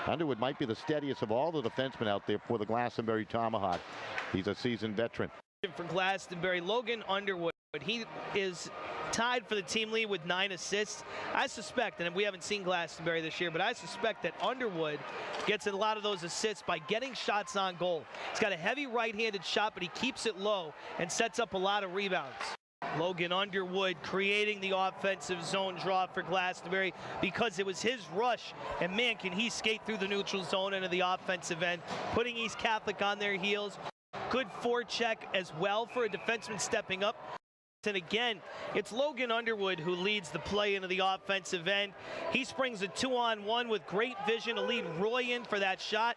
Underwood might be the steadiest of all the defensemen out there for the Glastonbury Tomahawk. He's a seasoned veteran. For Glastonbury, Logan Underwood, he is tied for the team lead with 9 assists. I suspect, and we haven't seen Glastonbury this year, but I suspect that Underwood gets a lot of those assists by getting shots on goal. He's got a heavy right-handed shot, but he keeps it low and sets up a lot of rebounds. Logan Underwood creating the offensive zone draw for Glastonbury because it was his rush, and man, can he skate through the neutral zone into the offensive end, putting East Catholic on their heels. Good forecheck as well for a defenseman stepping up. And again, it's Logan Underwood who leads the play into the offensive end. He springs a 2-on-1 with great vision to lead Roy in for that shot.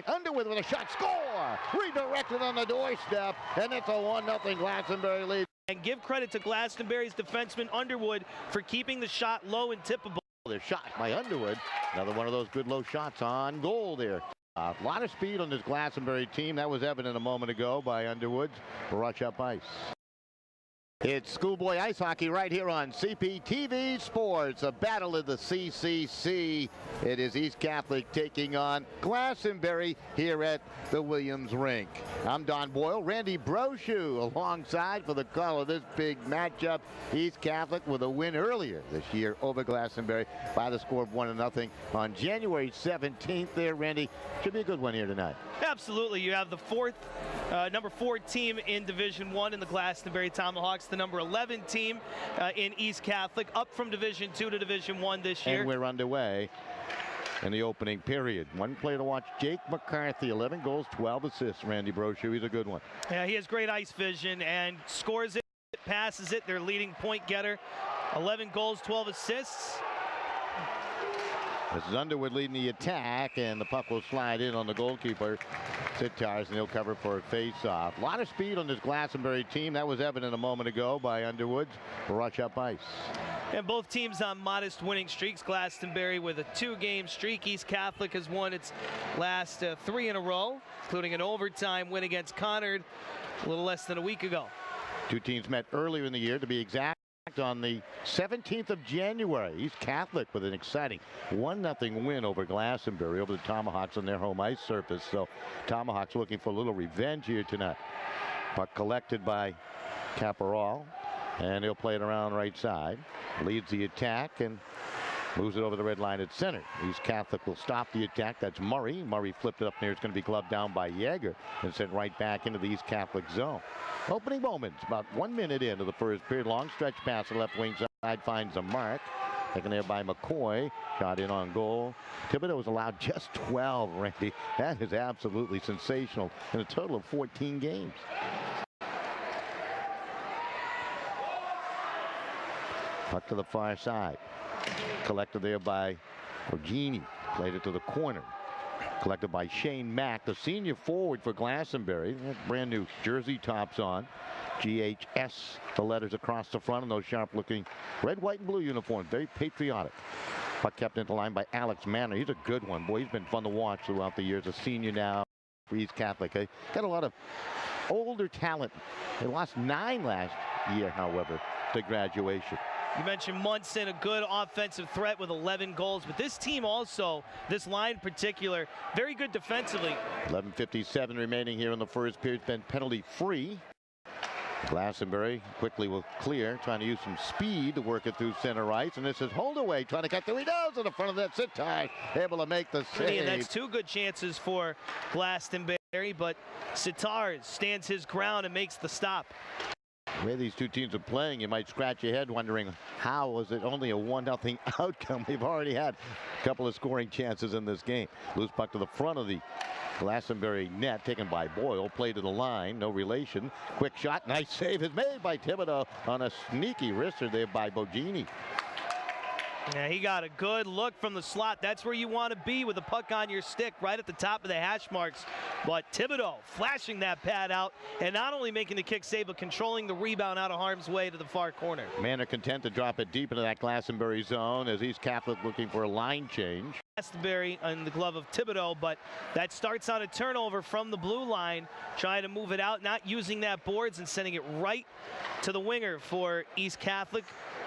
Underwood with a shot, score! Redirected on the doorstep, and it's a 1-0 Glastonbury lead. And give credit to Glastonbury's defenseman Underwood for keeping the shot low and tippable. They're shot by Underwood. Another one of those good low shots on goal there. A lot of speed on this Glastonbury team. That was evident a moment ago by Underwood's rush up ice. It's schoolboy ice hockey right here on CPTV Sports, a battle of the CCC. It is East Catholic taking on Glastonbury here at the Williams Rink. I'm Don Boyle, Randy Brochu alongside for the call of this big matchup. East Catholic with a win earlier this year over Glastonbury by the score of 1-0 on January 17th there, Randy. Should be a good one here tonight. Absolutely. You have the number 4 team in Division 1 in the Glastonbury Tomahawks, the number 11 team in East Catholic, up from Division 2 to Division 1 this year. And we're underway in the opening period. One play to watch, Jake McCarthy, 11 goals, 12 assists. Randy Brochu, he's a good one. Yeah, he has great ice vision and scores it, passes it. Their leading point getter, 11 goals, 12 assists. This is Underwood leading the attack, and the puck will slide in on the goalkeeper, Sitars, and he'll cover for a face-off. A lot of speed on this Glastonbury team. That was evident a moment ago by Underwood's rush up ice. And both teams on modest winning streaks. Glastonbury with a 2-game streak. East Catholic has won its last 3 in a row, including an overtime win against Conard a little less than a week ago. Two teams met earlier in the year, to be exact, on the 17th of January. East Catholic with an exciting 1-0 win over Glastonbury, over the Tomahawks on their home ice surface. So Tomahawks looking for a little revenge here tonight. Puck collected by Caporal, and he'll play it around right side. Leads the attack and moves it over the red line at center. East Catholic will stop the attack. That's Murray. Murray flipped it up there. It's going to be gloved down by Yeager and sent right back into the East Catholic zone. Opening moments, about 1 minute into the first period. Long stretch pass to the left wing side, finds a mark. Taken there by McCoy. Shot in on goal. Thibodeau was allowed just 12, Randy. That is absolutely sensational in a total of 14 games. Puck to the far side. Collected there by Ogini. Played it to the corner. Collected by Shane Mack, the senior forward for Glastonbury. Brand new jersey tops on. GHS, the letters across the front, and those sharp-looking red, white, and blue uniforms. Very patriotic. Puck kept into line by Alex Manor. He's a good one. Boy, he's been fun to watch throughout the years. A senior now for East Catholic. Got a lot of older talent. They lost 9 last year, however, to graduation. You mentioned Munson, a good offensive threat with 11 goals. But this team also, this line in particular, very good defensively. 11:57 remaining here in the first period. Been penalty free. Glastonbury quickly will clear, trying to use some speed to work it through center ice. And this is Holdaway trying to cut through. He does in the front of that. Sitar able to make the save. And that's 2 good chances for Glastonbury, but Sitar stands his ground and makes the stop. The way these two teams are playing, you might scratch your head wondering how was it only a 1-0 outcome. We've already had a couple of scoring chances in this game. Loose puck to the front of the Glastonbury net, taken by Boyle. Play to the line, no relation. Quick shot, nice save is made by Thibodeau on a sneaky wrister there by Bogini. Yeah, he got a good look from the slot. That's where you want to be with the puck on your stick, right at the top of the hash marks. But Thibodeau flashing that pad out and not only making the kick save, but controlling the rebound out of harm's way to the far corner. Manor content to drop it deep into that Glastonbury zone as East Catholic looking for a line change. Glastonbury on the glove of Thibodeau, but that starts on a turnover from the blue line, trying to move it out, not using that boards and sending it right to the winger for East Catholic.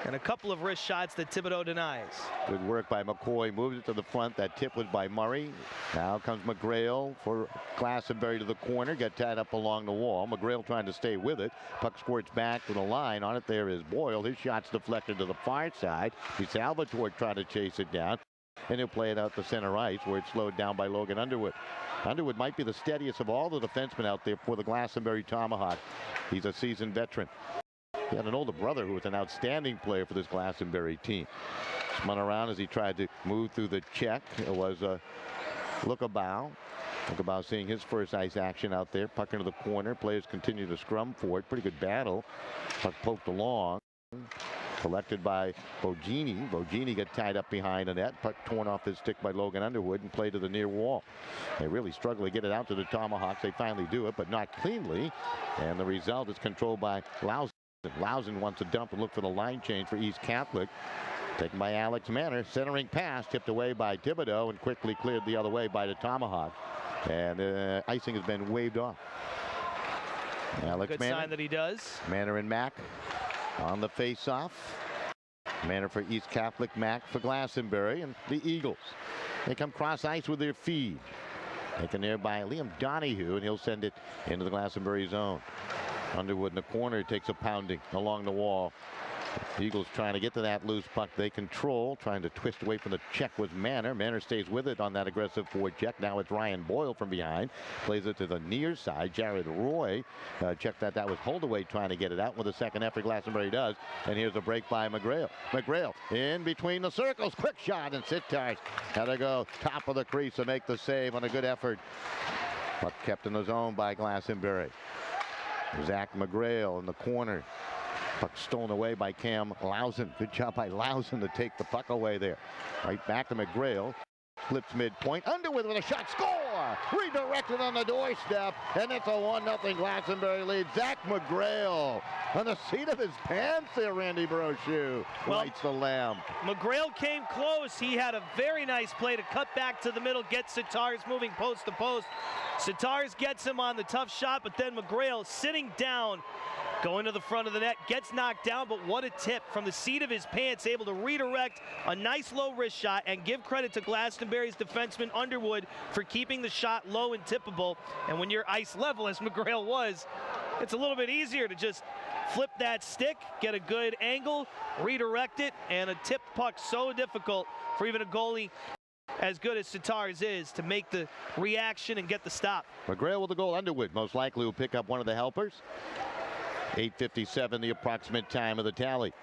and a couple of wrist shots that Thibodeau denies. Good work by McCoy. Moves it to the front. That tip was by Murray. Now comes McGrail for Glastonbury to the corner. Get tied up along the wall. McGrail trying to stay with it. Puck squirts back to the line. On it there is Boyle. His shot's deflected to the far side. He's Salvatore trying to chase it down. And he'll play it out to center ice where it's slowed down by Logan Underwood. Underwood might be the steadiest of all the defensemen out there for the Glastonbury Tomahawk. He's a seasoned veteran. He had an older brother who was an outstanding player for this Glastonbury team. Spun around as he tried to move through the check. It was Lookabau. Lookabau seeing his first ice action out there. Puck into the corner. Players continue to scrum for it. Pretty good battle. Puck poked along. Collected by Bogini. Bogini got tied up behind the net. Puck torn off his stick by Logan Underwood and played to the near wall. They really struggle to get it out to the Tomahawks. They finally do it, but not cleanly. And the result is controlled by Lausen. Lausen wants to dump and look for the line change for East Catholic. Taken by Alex Manor. Centering pass tipped away by Thibodeau and quickly cleared the other way by the Tomahawk. And icing has been waved off. Alex Good Manor. sign that he does. Manor and Mack on the face-off. Manor for East Catholic, Mack for Glastonbury, and the Eagles. They come cross ice with their feed. Taken there by Liam Donahue, and he'll send it into the Glastonbury zone. Underwood in the corner takes a pounding along the wall. The Eagles trying to get to that loose puck. They control, trying to twist away from the check with Manor. Manor stays with it on that aggressive forward check. Now it's Ryan Boyle from behind. Plays it to the near side. Jared Roy checked that. That was Holdaway trying to get it out with a second effort. Glastonbury does. And here's a break by McGrail. McGrail in between the circles. Quick shot, and Sittars had to go top of the crease to make the save on a good effort. Puck kept in the zone by Glastonbury. Zach McGrail in the corner. Puck stolen away by Cam Lausen. Good job by Lausen to take the puck away there. Right back to McGrail. Flips midpoint. Underwood with a shot. Score! Redirected on the doorstep. And it's a 1-0 Glastonbury lead. Zach McGrail on the seat of his pants there, Randy Brochu. Lights the lamp. McGrail came close. He had a very nice play to cut back to the middle, get Sittars moving post to post. Sittars gets him on the tough shot, but then McGrail sitting down, going to the front of the net, gets knocked down, but what a tip from the seat of his pants, able to redirect a nice low wrist shot, and give credit to Glastonbury's defenseman Underwood for keeping the shot low and tippable. And when you're ice level, as McGrail was, it's a little bit easier to just flip that stick, get a good angle, redirect it, and a tipped puck so difficult for even a goalie as good as Sittars is to make the reaction and get the stop. McGrail with the goal. Underwood most likely will pick up one of the helpers. 8:57 the approximate time of the tally.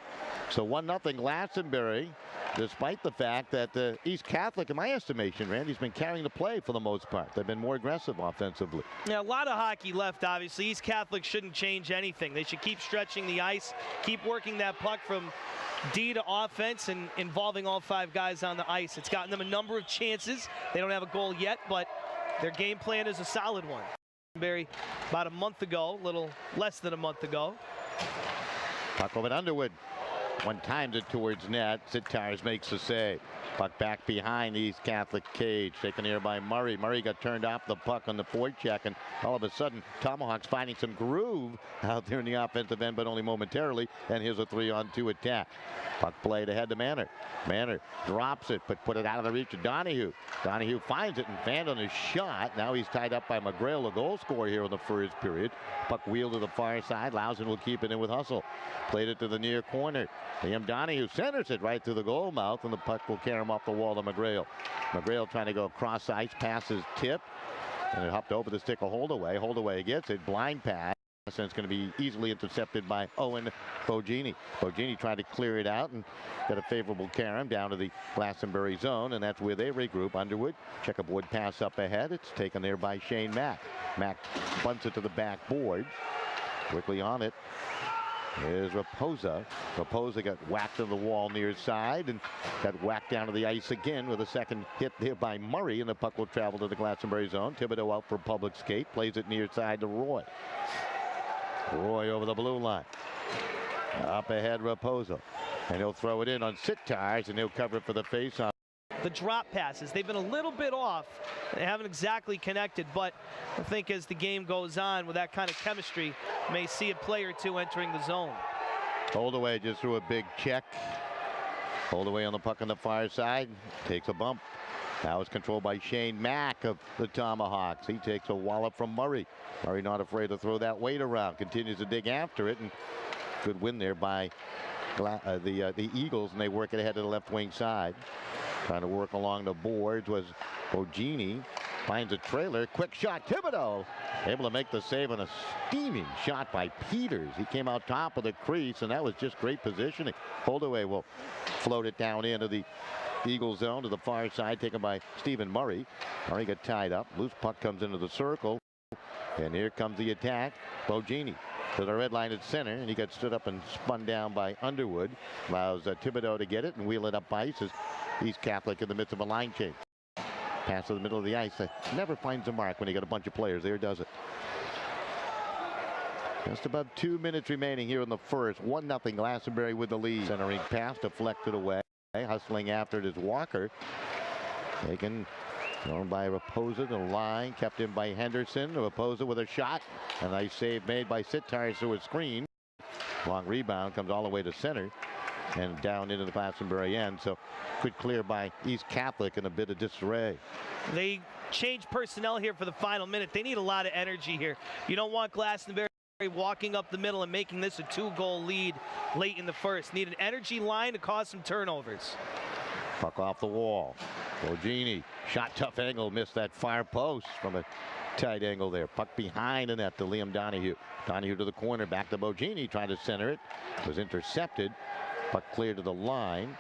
So 1-0 Glastonbury, despite the fact that East Catholic, in my estimation, Randy's been carrying the play for the most part. They've been more aggressive offensively. Yeah, a lot of hockey left, obviously. East Catholic shouldn't change anything. They should keep stretching the ice, keep working that puck from D to offense and involving all 5 guys on the ice. It's gotten them a number of chances. They don't have a goal yet, but their game plan is a solid one. Barry, about a month ago, a little less than a month ago. Puck over to Underwood. One times it towards net. Sittars makes the save. Puck back behind the East Catholic cage. Taken here by Murray. Murray got turned off the puck on the forecheck, and all of a sudden, Tomahawks finding some groove out there in the offensive end, but only momentarily. And here's a 3-on-2 attack. Puck played ahead to Manor. Manor drops it, but put it out of the reach of Donahue. Donahue finds it and fanned on his shot. Now he's tied up by McGrail, the goal scorer here in the first period. Puck wheeled to the far side. Lausen will keep it in with hustle. Played it to the near corner. Liam Donahue centers it right through the goal mouth, and the puck will carry him off the wall to McGrail. McGrail trying to go across ice, passes tip, and it hopped over the stick of Holdaway. Holdaway gets it, blind pass, and it's going to be easily intercepted by Owen Bogini. Bogini tried to clear it out and got a favorable carry down to the Glastonbury zone, and that's where they regroup. Underwood, checkerboard pass up ahead. It's taken there by Shane Mack. Mack bunts it to the backboard. Quickly on it is Raposa. Raposa got whacked to the wall near side and got whacked down to the ice again with a second hit there by Murray, and the puck will travel to the Glastonbury zone. Thibodeau out for public skate, plays it near side to Roy. Roy over the blue line. Up ahead Raposa, and he'll throw it in on Sittars, and he'll cover it for the faceoff. The drop passes, they've been a little bit off. They haven't exactly connected, but I think as the game goes on with that kind of chemistry, may see a play or two entering the zone. Holdaway just threw a big check. Holdaway on the puck on the far side. Takes a bump. Now it's controlled by Shane Mack of the Tomahawks. He takes a wallop from Murray. Murray not afraid to throw that weight around. Continues to dig after it. And good win there by the Eagles. And they work it ahead to the left wing side. Trying to work along the boards was Bogini. Finds a trailer. Quick shot. Thibodeau able to make the save on a steaming shot by Peters. He came out top of the crease, and that was just great positioning. Holdaway will float it down into the Eagle zone to the far side, taken by Stephen Murray. Murray got tied up. Loose puck comes into the circle. And here comes the attack. Bogini to the red line at center, and he got stood up and spun down by Underwood. Allows Thibodeau to get it and wheel it up ice as East Catholic in the midst of a line change. Pass to the middle of the ice. Never finds a mark when you got a bunch of players there, does it? Just about 2 minutes remaining here in the first. 1-0 Glastonbury with the lead. Centering pass deflected away. Hustling after it is Walker. Taken thrown by Raposa to the line. Kept in by Henderson. Raposa with a shot. A nice save made by Sitar through a screen. Long rebound comes all the way to center and down into the Glastonbury end. So good clear by East Catholic in a bit of disarray. They changed personnel here for the final minute. They need a lot of energy here. You don't want Glastonbury walking up the middle and making this a 2-goal lead late in the first. Need an energy line to cause some turnovers. Puck off the wall. Bogini shot, tough angle, missed that far post from a tight angle there. Puck behind the net to Liam Donahue. Donahue to the corner, back to Bogini, trying to center it. Was intercepted. Puck clear to the line.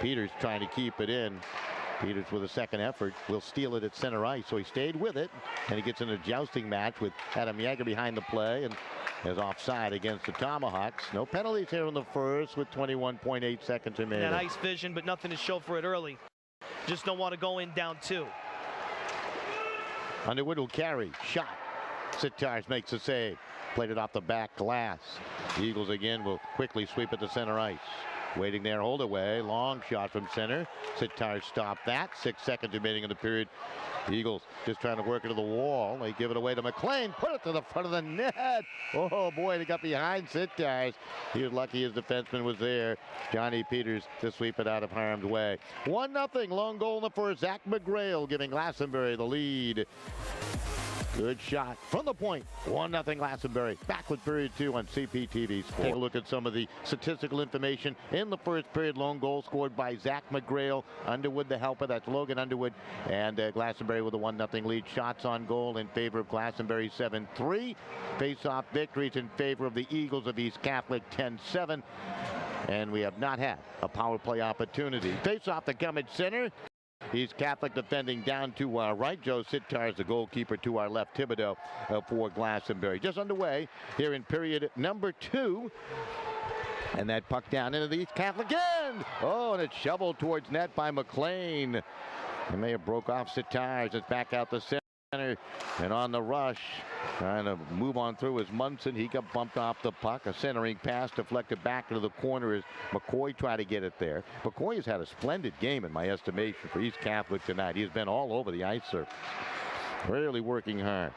Peters trying to keep it in. Peters with a second effort will steal it at center ice, so he stayed with it, and he gets in a jousting match with Adam Yeager behind the play and is offside against the Tomahawks. No penalties here in the first with 21.8 seconds remaining. That ice vision, but nothing to show for it early. Just don't want to go in down 2. Underwood will carry. Shot. Sitars makes a save. Played it off the back glass. The Eagles again will quickly sweep it to center ice. Waiting there, Holdaway. Long shot from center. Sitar stopped that. 6 seconds remaining in the period. The Eagles just trying to work it to the wall. They give it away to McLean. Put it to the front of the net. Oh, boy, they got behind Sitar. He was lucky his defenseman was there. Johnny Peters to sweep it out of harm's way. 1-0. Lone goal in the first. Zach McGrail giving Glastonbury the lead. Good shot from the point. 1-0 Glastonbury. Back with period 2 on CPTV. Take a look at some of the statistical information in the first period. Lone goal scored by Zach McGrail. Underwood the helper. That's Logan Underwood. And Glastonbury with a 1-0 lead. Shots on goal in favor of Glastonbury 7-3. Face-off victories in favor of the Eagles of East Catholic 10-7. And we have not had a power play opportunity. Face-off to come at center. East Catholic defending down to our right. Joe Sitar is the goalkeeper to our left. Thibodeau for Glastonbury. Just underway here in period number 2. And that puck down into the East Catholic end. Oh, and it's shoveled towards net by McLean. He may have broke off Sitar. It's back out the center. And on the rush, trying to move on through is Munson. He got bumped off the puck. A centering pass deflected back into the corner as McCoy tried to get it there. McCoy has had a splendid game in my estimation for East Catholic tonight. He's been all over the ice surface. Really working hard.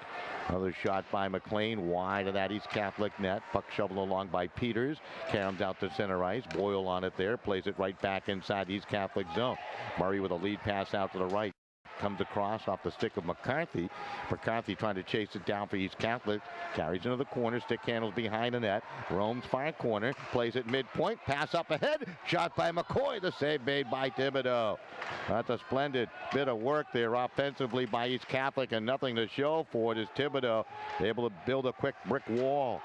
Another shot by McLean wide of that East Catholic net. Puck shoveled along by Peters. Caroms out to center ice. Boyle on it there. Plays it right back inside East Catholic zone. Murray with a lead pass out to the right. Comes across off the stick of McCarthy. McCarthy trying to chase it down for East Catholic. Carries into the corner. Stick handles behind the net. Roams far corner. Plays it midpoint. Pass up ahead. Shot by McCoy. The save made by Thibodeau. That's a splendid bit of work there offensively by East Catholic, and nothing to show for it as Thibodeau able to build a quick brick wall.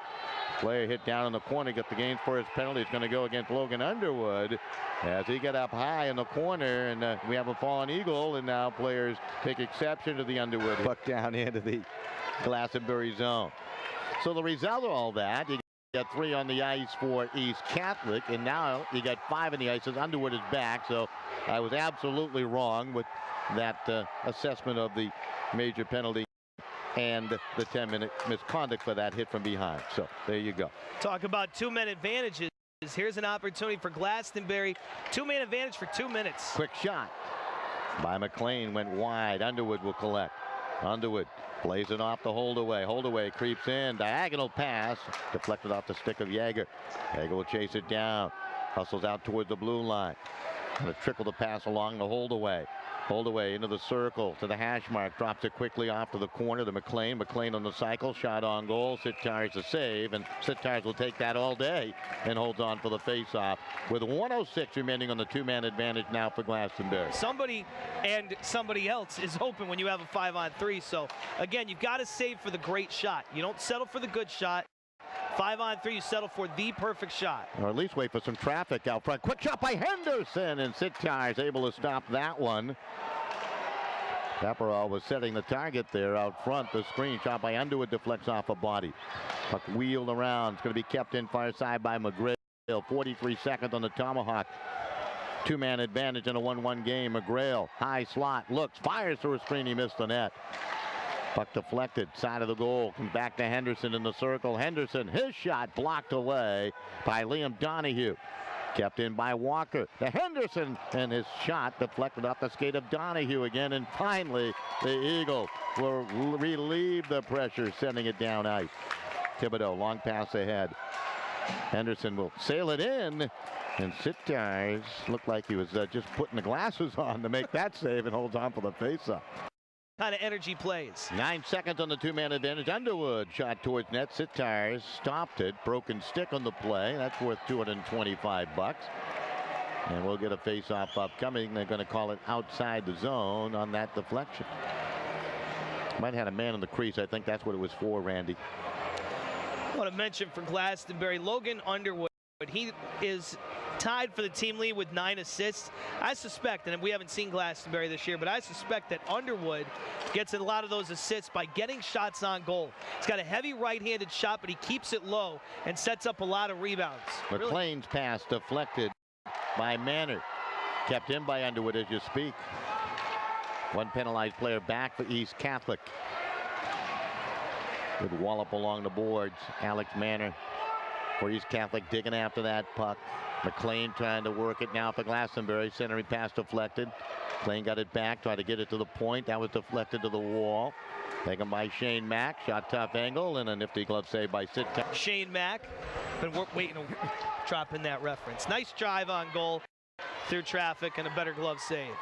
Player hit down in the corner, get the game's first penalty. It's going to go against Logan Underwood as he got up high in the corner, and we have a fallen eagle, and now players take exception to the Underwood puck down into the Glastonbury zone. So the result of all that, you got 3 on the ice for East Catholic, and now you got 5 in the ice as Underwood is back. So I was absolutely wrong with that assessment of the major penalty and the 10-minute misconduct for that hit from behind. So there you go. Talk about 2-man advantages. Here's an opportunity for Glastonbury. 2-man advantage for 2 minutes. Quick shot by McLean went wide. Underwood will collect. Underwood plays it off the Holdaway. Holdaway creeps in. Diagonal pass. Deflected off the stick of Yeager. Yeager will chase it down. Hustles out towards the blue line. Going to trickle the pass along the Holdaway. Holdaway into the circle to the hash mark. Drops it quickly off to the corner to McLean. McLean on the cycle. Shot on goal. Sitar's a save. And Sitar's will take that all day and holds on for the faceoff. With 1:06 remaining on the two-man advantage now for Glastonbury. Somebody else is open when you have a 5-on-3. So, again, you've got to save for the great shot. You don't settle for the good shot. 5-on-3, you settle for the perfect shot. Or at least wait for some traffic out front. Quick shot by Henderson, and Sitar is able to stop that one. Caporal was setting the target there out front. The screen shot by Underwood deflects off a body. Puck wheeled around. It's going to be kept in far side by McGrail. 43 seconds on the Tomahawk. Two-man advantage in a 1-1 game. McGrail, high slot, looks, fires through a screen. He missed the net. Puck deflected, side of the goal, comes back to Henderson in the circle. Henderson, his shot blocked away by Liam Donahue. Kept in by Walker. To Henderson, and his shot deflected off the skate of Donahue again. And finally, the Eagles will relieve the pressure, sending it down ice. Thibodeau, long pass ahead. Henderson will sail it in. And Sitar looked like he was just putting the glasses on to make that save and holds on for the faceoff. Kind of energy plays. 9 seconds on the two-man advantage. Underwood shot towards net. Sitar stopped it. Broken stick on the play. That's worth $225. And we'll get a face-off upcoming. They're going to call it outside the zone on that deflection. Might have had a man in the crease. I think that's what it was for, Randy. I want to mention for Glastonbury, Logan Underwood. He is tied for the team lead with 9 assists. I suspect, and we haven't seen Glastonbury this year, but I suspect that Underwood gets a lot of those assists by getting shots on goal. He's got a heavy right-handed shot, but he keeps it low and sets up a lot of rebounds. McLean's pass deflected by Manor. Kept in by Underwood as you speak. One penalized player back for East Catholic. Good wallop along the boards. Alex Manor for East Catholic digging after that puck. McLean trying to work it now for Glastonbury. Centering pass deflected. McLean got it back, tried to get it to the point. That was deflected to the wall. Taken by Shane Mack. Shot tough angle and a nifty glove save by Sitar. Shane Mack. Been waiting to drop in that reference. Nice drive on goal through traffic and a better glove save.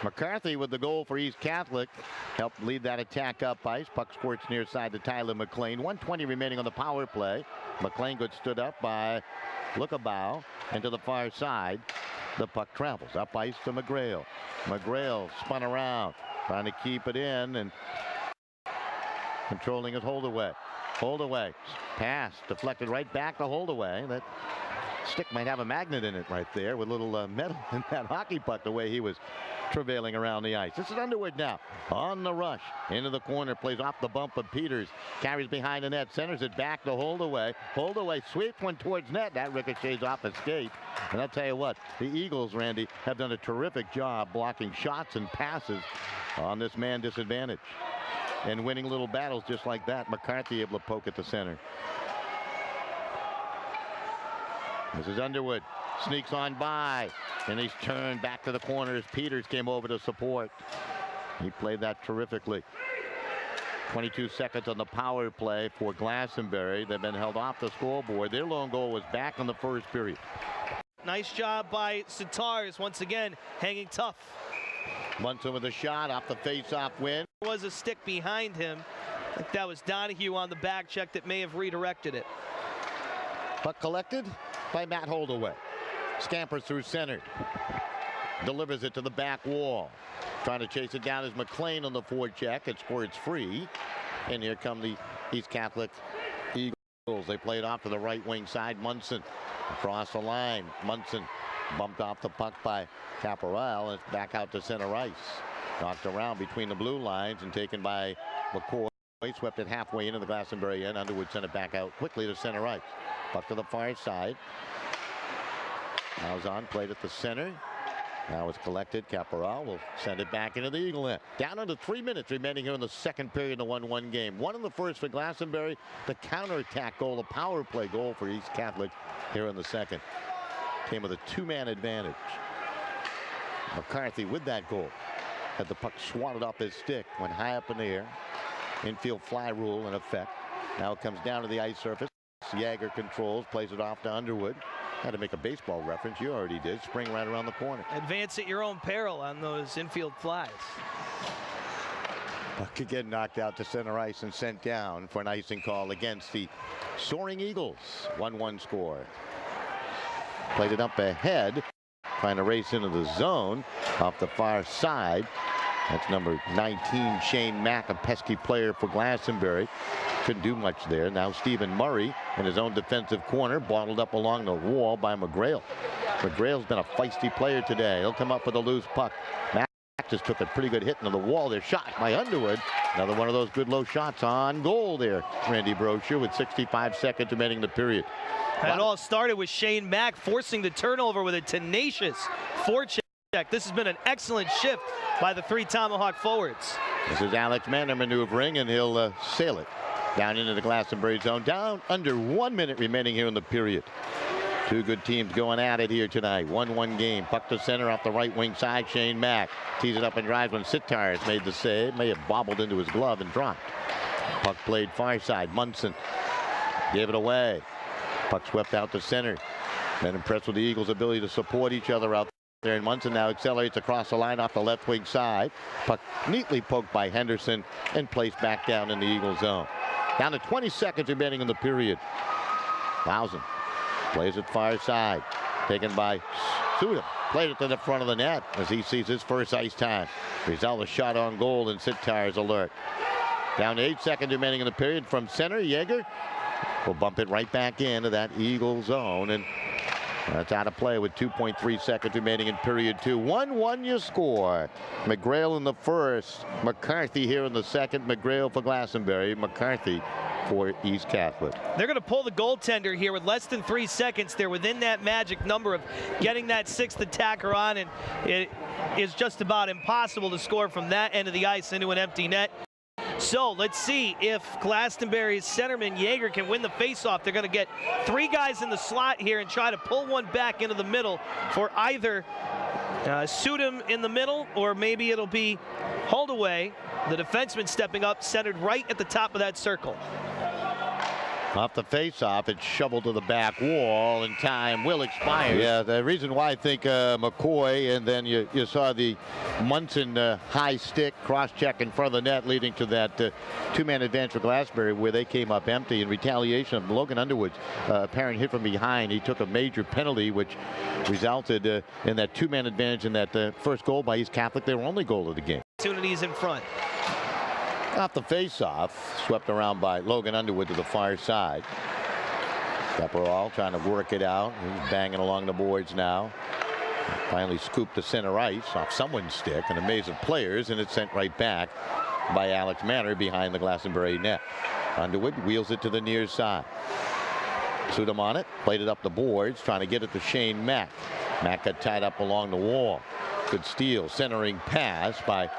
McCarthy with the goal for East Catholic helped lead that attack up ice. Puck squirts near side to Tyler McLean. 1:20 remaining on the power play. McLean good stood up by Lookabow and to the far side. The puck travels up ice to McGrail. McGrail spun around trying to keep it in and controlling his Holdaway. Holdaway pass deflected right back to Holdaway. That stick might have a magnet in it right there with a little metal in that hockey puck the way he was travailing around the ice. This is Underwood now on the rush into the corner, plays off the bump of Peters, carries behind the net, centers it back to Holdaway. Holdaway sweeps one towards net. That ricochets off a skate. And I'll tell you what, the Eagles, Randy, have done a terrific job blocking shots and passes on this man disadvantage and winning little battles just like that. McCarthy able to poke at the center. This is Underwood. Sneaks on by, and he's turned back to the corner as Peters came over to support. He played that terrifically. 22 seconds on the power play for Glastonbury. They've been held off the scoreboard. Their lone goal was back in the first period. Nice job by Sitar, once again hanging tough. Munson with a shot off the face-off win. There was a stick behind him. I think that was Donahue on the back check that may have redirected it. Puck collected by Matt Holdaway. Scampers through center. Delivers it to the back wall. Trying to chase it down is McLean on the forward check. It squirts free. And here come the East Catholic Eagles. They play it off to the right wing side. Munson across the line. Munson bumped off the puck by Caporal. And it's back out to center ice. Knocked around between the blue lines and taken by McCoy. Swept it halfway into the Glastonbury end. Underwood sent it back out quickly to center ice. Puck to the far side. Malzahn played at the center. Now it's collected. Caporal will send it back into the Eagle end. Down under 3 minutes remaining here in the second period in the 1-1 game. One in the first for Glastonbury. The counterattack goal, the power play goal for East Catholic here in the second. Came with a two-man advantage. McCarthy with that goal. Had the puck swatted off his stick, went high up in the air. Infield fly rule in effect. Now it comes down to the ice surface. Yager controls, plays it off to Underwood. Had to make a baseball reference. You already did. Spring right around the corner. Advance at your own peril on those infield flies. Puck again knocked out to center ice and sent down for an icing call against the Soaring Eagles. 1-1 score. Played it up ahead. Trying to race into the zone off the far side. That's number 19, Shane Mack, a pesky player for Glastonbury. Couldn't do much there. Now Stephen Murray in his own defensive corner, bottled up along the wall by McGrail. McGrail's been a feisty player today. He'll come up with a loose puck. Mack just took a pretty good hit into the wall there. Shot by Underwood. Another one of those good low shots on goal there. Randy Brochure with 65 seconds remaining in the period. That all started with Shane Mack forcing the turnover with a tenacious forecheck. This has been an excellent shift by the three Tomahawk forwards. This is Alex Manner maneuvering, and he'll sail it down into the Glastonbury zone. Down under 1 minute remaining here in the period. Two good teams going at it here tonight. 1-1 game. Puck to center off the right wing side. Shane Mack tees it up and drives when Sitar has made the save. May have bobbled into his glove and dropped. Puck played far side. Munson gave it away. Puck swept out to center. Been impressed with the Eagles' ability to support each other out there. And Munson now accelerates across the line off the left wing side. Puck neatly poked by Henderson and placed back down in the Eagles zone. Down to 20 seconds remaining in the period. Bowsen plays it far side. Taken by Sudam. Played it to the front of the net as he sees his first ice time. Result, a shot on goal, and Sitar's alert. Down to 8 seconds remaining in the period from center. Yager will bump it right back into that Eagle zone, and that's out of play with 2.3 seconds remaining in period 2. 1-1 your score. McGrail in the first. McCarthy here in the second. McGrail for Glastonbury. McCarthy for East Catholic. They're going to pull the goaltender here with less than 3 seconds. They're within that magic number of getting that sixth attacker on, and it is just about impossible to score from that end of the ice into an empty net. So let's see if Glastonbury's centerman Yager can win the faceoff. They're going to get three guys in the slot here and try to pull one back into the middle for either Sudam in the middle, or maybe it'll be Holdaway, the defenseman, stepping up, centered right at the top of that circle. Off the face-off, it's shoveled to the back wall, and time will expire. Yeah, the reason why I think McCoy, and then you saw the Munson high stick cross-check in front of the net, leading to that two-man advance for Glastonbury, where they came up empty in retaliation of Logan Underwood's apparent hit from behind. He took a major penalty, which resulted in that two-man advantage in that first goal by East Catholic, their only goal of the game. Opportunities in front. Off the face-off, swept around by Logan Underwood to the far side. Pepperall trying to work it out. He's banging along the boards now. Finally scooped to center ice off someone's stick, an amaze of players, and it's sent right back by Alex Manner behind the Glastonbury net. Underwood wheels it to the near side. Sudam on it, played it up the boards, trying to get it to Shane Mack. Mack got tied up along the wall. Good steal, centering pass by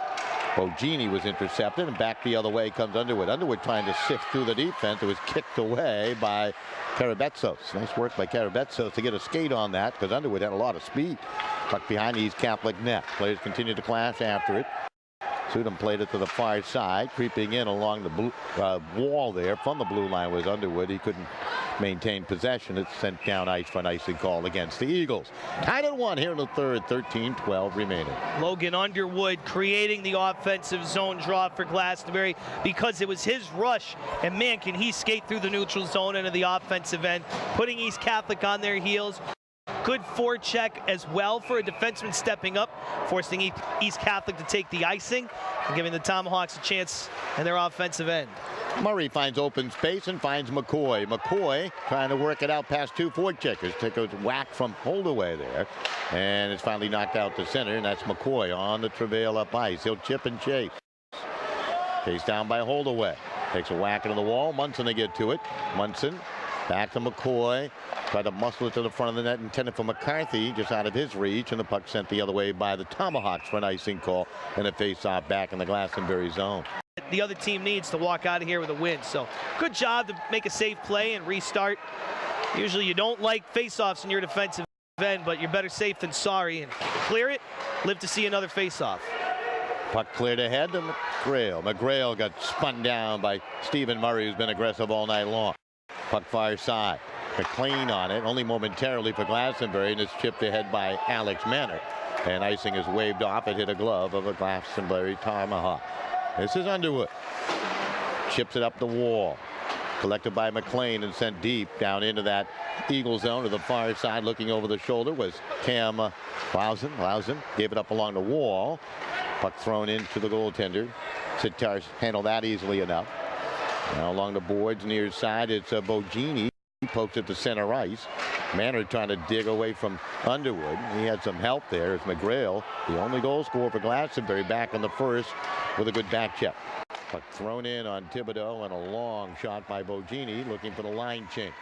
Bogini was intercepted, and back the other way comes Underwood. Underwood trying to sift through the defense. It was kicked away by Karabetsos. Nice work by Karabetsos to get a skate on that, because Underwood had a lot of speed. Puck behind the East Catholic net. Players continue to clash after it. Sudam played it to the far side, creeping in along the blue, wall there from the blue line was Underwood. He couldn't maintain possession. It's sent down ice for an icing call against the Eagles. Tied at 1 here in the third, 13-12 remaining. Logan Underwood creating the offensive zone draw for Glastonbury because it was his rush, and man, can he skate through the neutral zone into the offensive end, putting East Catholic on their heels. Good forecheck as well for a defenseman stepping up, forcing East Catholic to take the icing and giving the Tomahawks a chance in their offensive end. Murray finds open space and finds McCoy. McCoy trying to work it out past two forecheckers. Take a whack from Holdaway there. And it's finally knocked out to center, and that's McCoy on the travail up ice. He'll chip and chase. Chased down by Holdaway. Takes a whack into the wall. Munson to get to it. Munson back to McCoy. Tried to muscle it to the front of the net, intended for McCarthy, just out of his reach, and the puck sent the other way by the Tomahawks for an icing call and a face-off back in the Glastonbury zone. The other team needs to walk out of here with a win, so good job to make a safe play and restart. Usually you don't like face-offs in your defensive end, but you're better safe than sorry, and clear it, live to see another face-off. Puck cleared ahead to McGrail. McGrail got spun down by Stephen Murray, who's been aggressive all night long. Puck far side. McLean on it, only momentarily for Glastonbury, and it's chipped ahead by Alex Manor. And icing is waved off. It hit a glove of a Glastonbury Tomahawk. This is Underwood. Chips it up the wall. Collected by McLean and sent deep down into that Eagle zone to the far side. Looking over the shoulder was Cam Lausen. Lausen gave it up along the wall. Puck thrown into the goaltender. Sitar handled that easily enough. Now along the boards near side, it's Bogini. He pokes it to center ice. Manor trying to dig away from Underwood. He had some help there as McGrail, the only goal scorer for Glastonbury, back in the first with a good back check. Puck thrown in on Thibodeau and a long shot by Bogini looking for the line change.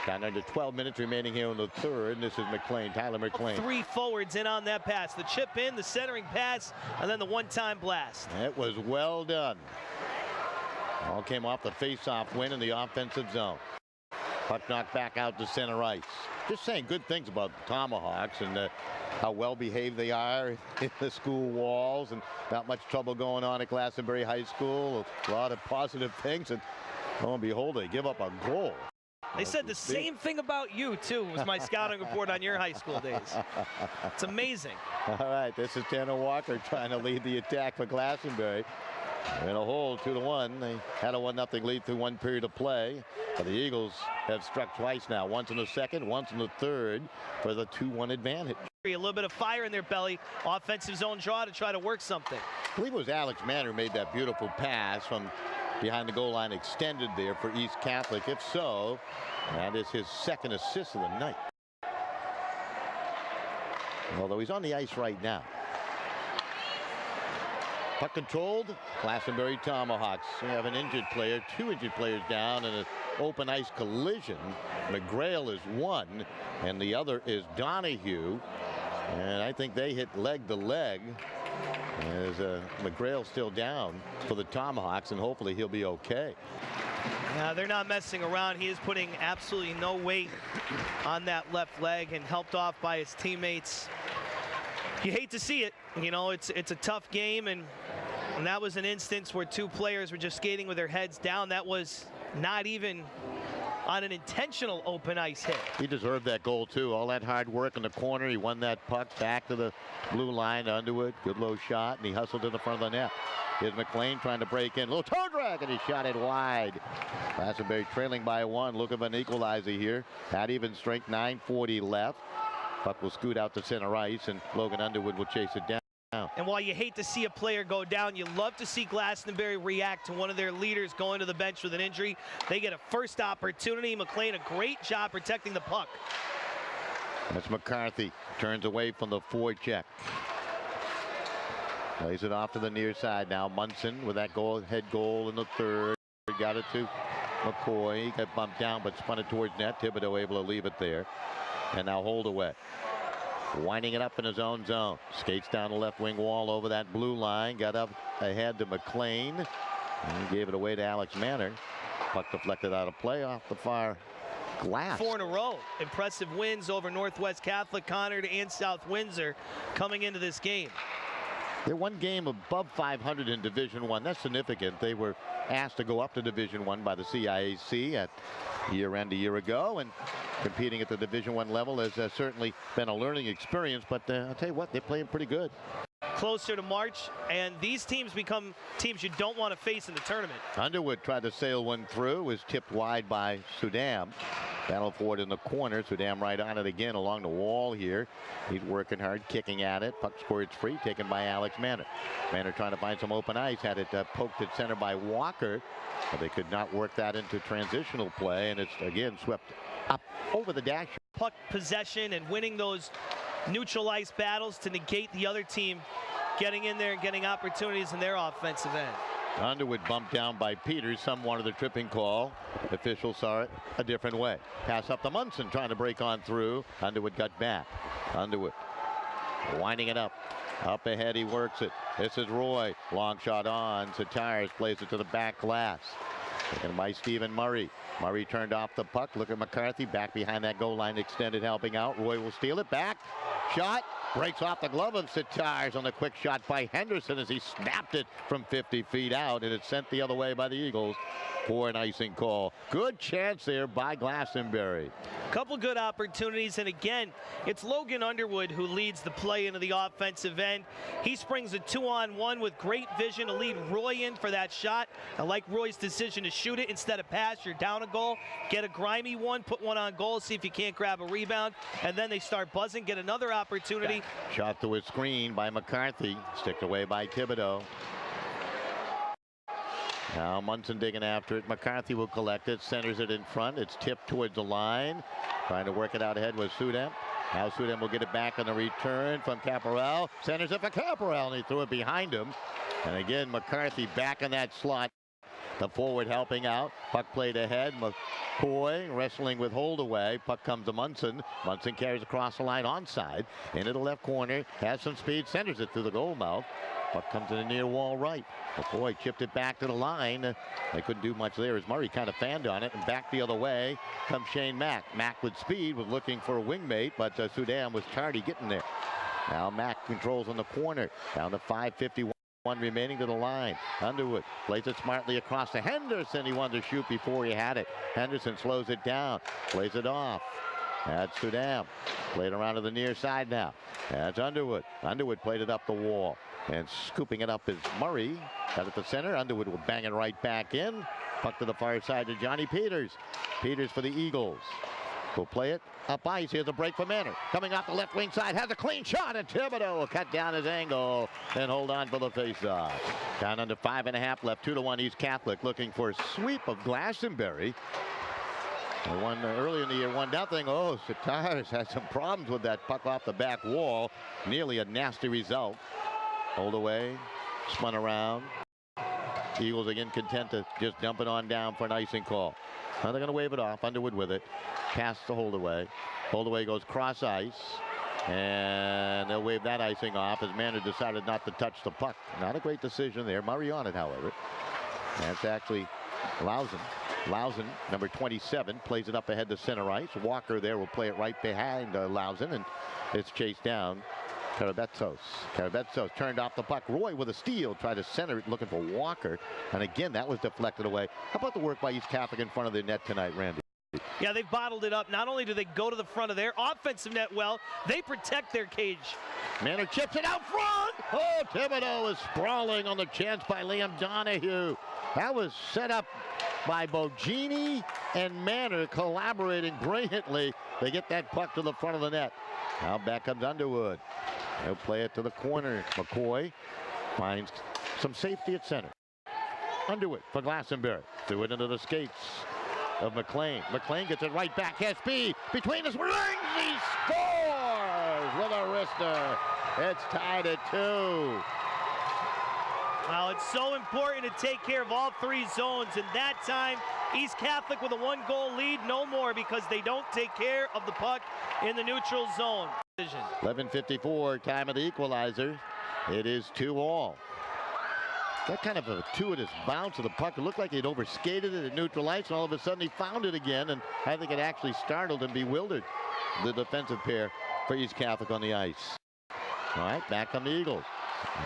Down under 12 minutes remaining here in the third. And this is McLean, Tyler McLean. Three forwards in on that pass. The chip in, the centering pass, and then the one-time blast. It was well done. All came off the face-off win in the offensive zone. Puck knocked back out to center ice. Just saying good things about the Tomahawks and how well behaved they are in the school walls, and not much trouble going on at Glastonbury High School. A lot of positive things, and lo and behold, they give up a goal. They said the same thing about you, too, was my scouting report on your high school days. It's amazing. All right, this is Tanner Walker trying to lead the attack for Glastonbury. In a hole, 2-1. They had a 1-0 lead through one period of play. But the Eagles have struck twice now. Once in the second, once in the third for the 2-1 advantage. A little bit of fire in their belly. Offensive zone draw to try to work something. I believe it was Alex Manor who made that beautiful pass from behind the goal line, extended there for East Catholic. If so, that is his second assist of the night. Although he's on the ice right now. Puck controlled. Glastonbury Tomahawks. We have an injured player, two injured players down in an open ice collision. McGrail is one, and the other is Donahue. And I think they hit leg to leg. As McGrail still down for the Tomahawks, and hopefully he'll be okay. They're not messing around. He is putting absolutely no weight on that left leg and helped off by his teammates. You hate to see it. You know, it's a tough game, and that was an instance where two players were just skating with their heads down. That was not even on an intentional open ice hit. He deserved that goal too. All that hard work in the corner. He won that puck back to the blue line to Underwood. Good low shot, and he hustled to the front of the net. Here's McLean trying to break in. Little toe drag, and he shot it wide. Glastonbury trailing by one. Look at an equalizer here. At even strength, 9:40 left. Puck will scoot out to center ice, and Logan Underwood will chase it down. And while you hate to see a player go down, you love to see Glastonbury react to one of their leaders going to the bench with an injury. They get a first opportunity. McLean, a great job protecting the puck. That's McCarthy. Turns away from the forecheck. Plays it off to the near side now. Munson with that head goal in the third. Got it to McCoy. He got bumped down but spun it towards net. Thibodeau able to leave it there. And now Holdaway. Winding it up in his own zone. Skates down the left wing wall over that blue line. Got up ahead to McLean. And he gave it away to Alex Manor. Puck deflected out of play off the far glass. 4 in a row. Impressive wins over Northwest Catholic, Conard, and South Windsor coming into this game. They're one game above 500 in Division I. That's significant. They were asked to go up to Division I by the CIAC at year-end a year ago, and competing at the Division I level has certainly been a learning experience, but I'll tell you what, they're playing pretty good. Closer to March, and these teams become teams you don't want to face in the tournament. Underwood tried to sail one through, was tipped wide by Sudam. Battle for it in the corner. Sudam right on it again along the wall here. He's working hard, kicking at it. Puck squirts free, taken by Alex Manor. Manor trying to find some open ice, had it poked at center by Walker, but they could not work that into transitional play, and it's again swept up over the dash. Puck possession and winning those neutral ice battles to negate the other team getting in there and getting opportunities in their offensive end. Underwood bumped down by Peters. Some wanted the tripping call. Officials saw it a different way. Pass up to Munson trying to break on through. Underwood got back. Underwood winding it up. Up ahead, he works it. This is Roy. Long shot on. Satires plays it to the back glass. Taken by Stephen Murray. Murray turned off the puck. Look at McCarthy back behind that goal line, extended, helping out. Roy will steal it back. Shot breaks off the glove of Sitars on the quick shot by Henderson as he snapped it from 50 feet out, and it's sent the other way by the Eagles for an icing call. Good chance there by Glastonbury. Couple good opportunities, and again, it's Logan Underwood who leads the play into the offensive end. He springs a 2-on-1 with great vision to lead Roy in for that shot. I like Roy's decision to shoot it instead of pass. You're down a goal, get a grimy one, put one on goal, see if you can't grab a rebound, and then they start buzzing, get another opportunity. Shot to a screen by McCarthy, sticked away by Thibodeau. Now Munson digging after it. McCarthy will collect it, centers it in front. It's tipped towards the line. Trying to work it out ahead with Sudem. Now Sudem will get it back on the return from Caparel. Centers it for Caparel, and he threw it behind him. And again, McCarthy back in that slot. The forward helping out. Puck played ahead. McCoy wrestling with Holdaway. Puck comes to Munson. Munson carries across the line onside. Into the left corner. Has some speed. Centers it through the goal mouth. Puck comes to the near wall right. McCoy chipped it back to the line. They couldn't do much there as Murray kind of fanned on it, and back the other way comes Shane Mack. Mack with speed was looking for a wingmate, but Sudam was tardy getting there. Now Mack controls on the corner. Down to 5:51 remaining to the line. Underwood plays it smartly across to Henderson. He wanted to shoot before he had it. Henderson slows it down, plays it off. That's Sudam. Played around to the near side now. That's Underwood. Underwood played it up the wall. And scooping it up is Murray. Got it to center. Underwood will bang it right back in. Puck to the far side to Johnny Peters. Peters for the Eagles. Will play it up ice. Here's a break for Manor. Coming off the left wing side. Has a clean shot. And Thibodeau will cut down his angle and hold on for the faceoff. Down under 5.5 left. 2-1 East Catholic looking for a sweep of Glastonbury. They won early in the year 1-0. Oh, Sitars had some problems with that puck off the back wall. Nearly a nasty result. Hold away, spun around. Eagles again content to just dump it on down for an icing call. Now they're going to wave it off. Underwood with it. Pass to Holdaway. Holdaway goes cross ice. And they'll wave that icing off as Manor decided not to touch the puck. Not a great decision there. Murray on it, however. That's actually Lausen. Lausen, number 27, plays it up ahead to center ice. Walker there will play it right behind Lausen, and it's chased down. Carabetsos turned off the puck. Roy with a steal, tried to center it, looking for Walker. And again, that was deflected away. How about the work by East Catholic in front of the net tonight, Randy? Yeah, they've bottled it up. Not only do they go to the front of their offensive net well, they protect their cage. Manor chips it out front. Oh, Thibodeau is sprawling on the chance by Liam Donahue. That was set up by Bogini and Manor collaborating brilliantly. They get that puck to the front of the net. Now back comes Underwood. He'll play it to the corner. McCoy finds some safety at center. Underwood for Glastonbury. Threw it into the skates of McLean. McLean gets it right back. Has speed between his rings. He scores with a wrister. It's tied at 2. Well, it's so important to take care of all three zones, and that time East Catholic with a 1-goal lead, no more, because they don't take care of the puck in the neutral zone. 11:54, time of the equalizer. It is 2-all. That kind of a fortuitous bounce of the puck. It looked like he'd overskated it at neutral ice, and all of a sudden he found it again, and I think it actually startled and bewildered the defensive pair for East Catholic on the ice. All right, back on the Eagles.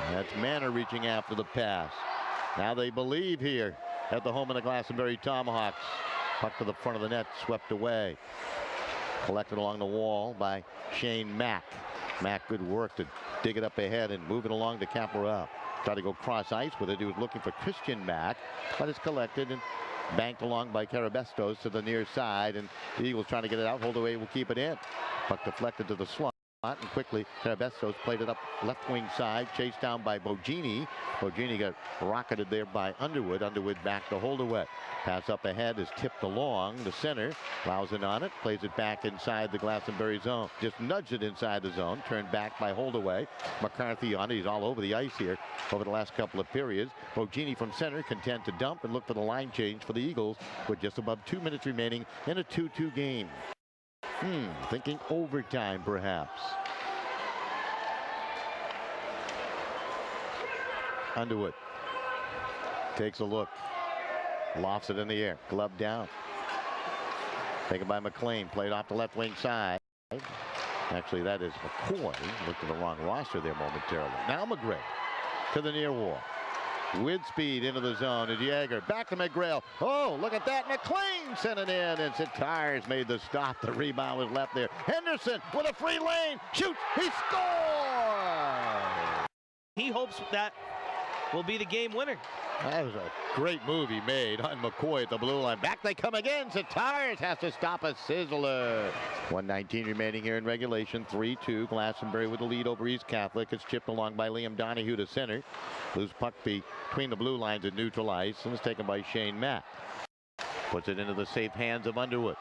And that's Manor reaching after the pass. Now they believe here at the home of the Glastonbury Tomahawks. Puck to the front of the net, swept away. Collected along the wall by Shane Mack. Mack, good work to dig it up ahead and move it along to Caparel. Tried to go cross ice with it. He was looking for Christian Mack, but it's collected and banked along by Carabestos to the near side, and the Eagles trying to get it out. Holdaway will keep it in. Puck deflected to the slot. And quickly, Carabestos played it up left wing side, chased down by Bogini. Bogini got rocketed there by Underwood. Underwood back to Holdaway. Pass up ahead is tipped along the center. Lausen on it, plays it back inside the Glastonbury zone. Just nudged it inside the zone, turned back by Holdaway. McCarthy on it. He's all over the ice here over the last couple of periods. Bogini from center, content to dump and look for the line change for the Eagles with just above 2 minutes remaining in a 2-2 game. Thinking overtime, perhaps. Underwood takes a look. Lofts it in the air. Glove down. Taken by McLean. Played off the left wing side. Actually, that is McCoy. Looked at the wrong roster there momentarily. Now McGray to the near wall. With speed into the zone is Yeager. Back to McGrail. Oh, look at that. McLean sent it in. And Sitar's made the stop. The rebound was left there. Henderson with a free lane. Shoots. He scores! He hopes that will be the game winner. That was a great move he made on McCoy at the blue line. Back they come again. Sitar's has to stop a sizzler. 1:19 remaining here in regulation. 3-2. Glastonbury with the lead over East Catholic. It's chipped along by Liam Donahue to center. Loose puck between the blue lines at neutral ice, and it's taken by Shane Mack. Puts it into the safe hands of Underwood.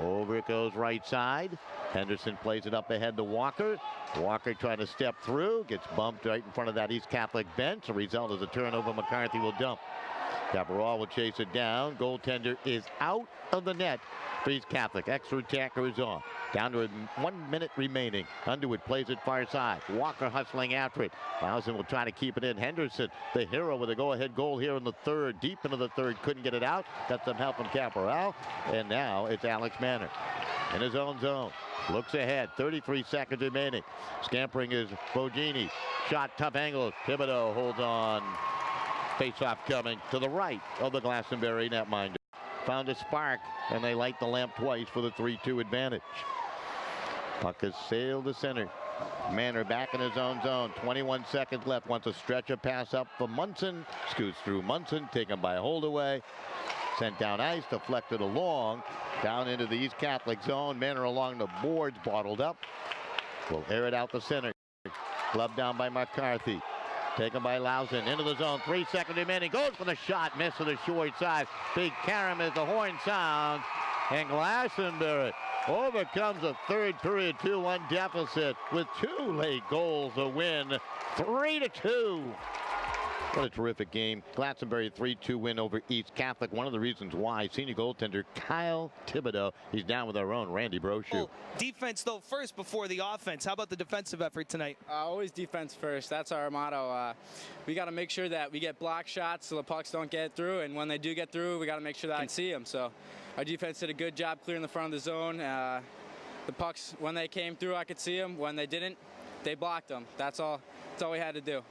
Over it goes right side. Henderson plays it up ahead to Walker. Walker trying to step through. Gets bumped right in front of that East Catholic bench. The result is a turnover. McCarthy will dump. Caporal will chase it down. Goaltender is out of the net for East Catholic. Extra attacker is on. Down to 1 minute remaining. Underwood plays it far side. Walker hustling after it. Bowsen will try to keep it in. Henderson, the hero, with a go-ahead goal here in the third. Deep into the third. Couldn't get it out. Got some help from Caporal. And now it's Alex Manner in his own zone. Looks ahead. 33 seconds remaining. Scampering is Bogini. Shot, tough angle. Thibodeau holds on. Face-off coming to the right of the Glastonbury netminder. Found a spark, and they light the lamp twice for the 3-2 advantage. Puck has sailed to center. Manner back in his own zone. 21 seconds left. Wants a stretcher pass up for Munson. Scoots through Munson, taken by Holdaway. Sent down ice, deflected along. Down into the East Catholic zone. Manner along the boards, bottled up. Will air it out the center. Glove down by McCarthy. Taken by Lausen into the zone. 3 seconds remaining. Goes for the shot. Miss to the short side. Big carom as the horn sounds. And Glastonbury overcomes a third period 2-1 deficit with 2 late goals to win. 3-2. What a terrific game. Glastonbury 3-2 win over East Catholic. One of the reasons why senior goaltender Kyle Thibodeau, he's down with our own Randy Brochu. Defense, though, first before the offense. How about the defensive effort tonight? Always defense first. That's our motto. We got to make sure that we get block shots so the pucks don't get through. And when they do get through, we got to make sure that I can see them. So our defense did a good job clearing the front of the zone. The pucks, when they came through, I could see them. When they didn't, they blocked them. That's all we had to do.